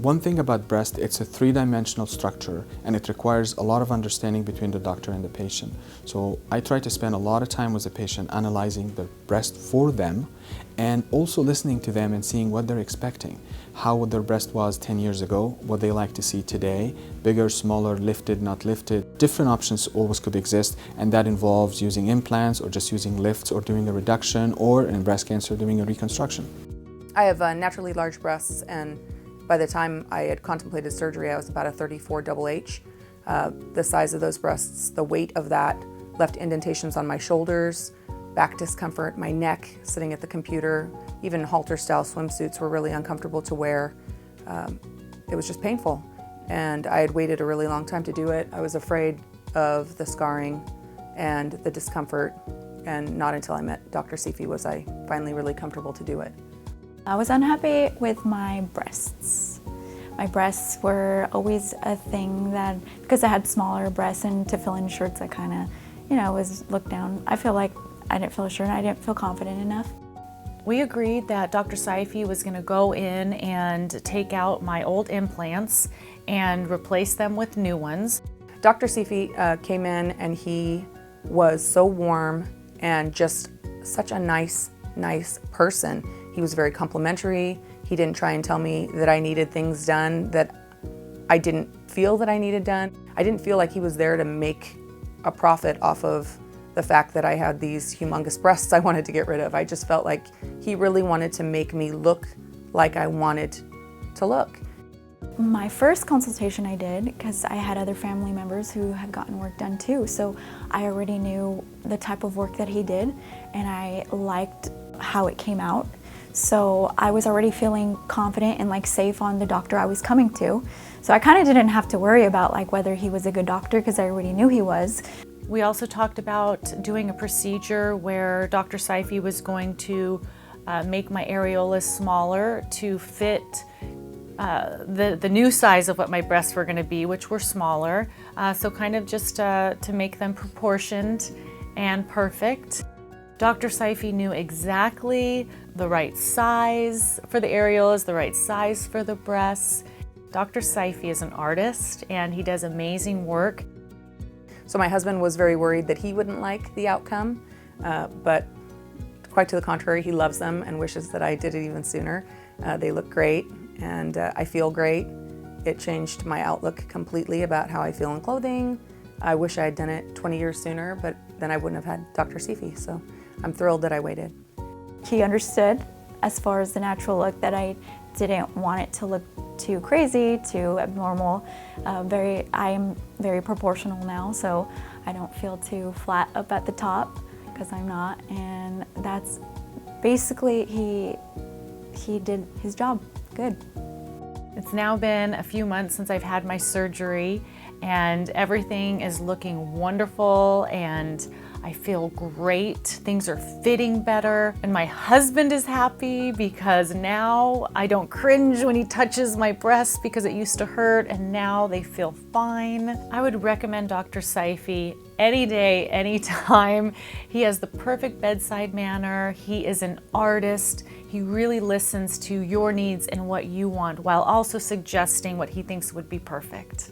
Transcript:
One thing about breast, it's a three-dimensional structure and it requires a lot of understanding between the doctor and the patient. So I try to spend a lot of time with the patient analyzing the breast for them and also listening to them and seeing what they're expecting. How their breast was 10 years ago, what they like to see today, bigger, smaller, lifted, not lifted. Different options always could exist, and that involves using implants or just using lifts or doing a reduction, or in breast cancer doing a reconstruction. I have naturally large breasts, and by the time I had contemplated surgery, I was about a 34 HH. The size of those breasts, the weight of that left indentations on my shoulders, back discomfort, my neck sitting at the computer, even halter-style swimsuits were really uncomfortable to wear. It was just painful, and I had waited a really long time to do it. I was afraid of the scarring and the discomfort, and not until I met Dr. Seify was I finally really comfortable to do it. I was unhappy with my breasts. My breasts were always a thing that, because I had smaller breasts and to fill in shirts, I kind of, was looked down. I feel like I didn't feel assured and I didn't feel confident enough. We agreed that Dr. Seify was going to go in and take out my old implants and replace them with new ones. Dr. Seify came in and he was so warm and just such a nice person. He was very complimentary. He didn't try and tell me that I needed things done that I didn't feel that I needed done. I didn't feel like he was there to make a profit off of the fact that I had these humongous breasts I wanted to get rid of. I just felt like he really wanted to make me look like I wanted to look. My first consultation I did, because I had other family members who had gotten work done too, so I already knew the type of work that he did and I liked how it came out. So I was already feeling confident and safe on the doctor I was coming to. So I kind of didn't have to worry about whether he was a good doctor because I already knew he was. We also talked about doing a procedure where Dr. Seify was going to make my areolas smaller to fit the new size of what my breasts were going to be, which were smaller. So kind of just to make them proportioned and perfect. Dr. Seify knew exactly the right size for the areolas, the right size for the breasts. Dr. Seify is an artist and he does amazing work. So my husband was very worried that he wouldn't like the outcome, but quite to the contrary, he loves them and wishes that I did it even sooner. They look great and I feel great. It changed my outlook completely about how I feel in clothing. I wish I had done it 20 years sooner, but then I wouldn't have had Dr. Seify, so I'm thrilled that I waited. He understood as far as the natural look that I didn't want it to look too crazy, too abnormal. I am very proportional now, so I don't feel too flat up at the top because I'm not, and that's basically he did his job good. It's now been a few months since I've had my surgery and everything is looking wonderful and I feel great. Things are fitting better and my husband is happy because now I don't cringe when he touches my breasts because it used to hurt and now they feel fine. I would recommend Dr. Seify any day, anytime. He has the perfect bedside manner. He is an artist. He really listens to your needs and what you want while also suggesting what he thinks would be perfect.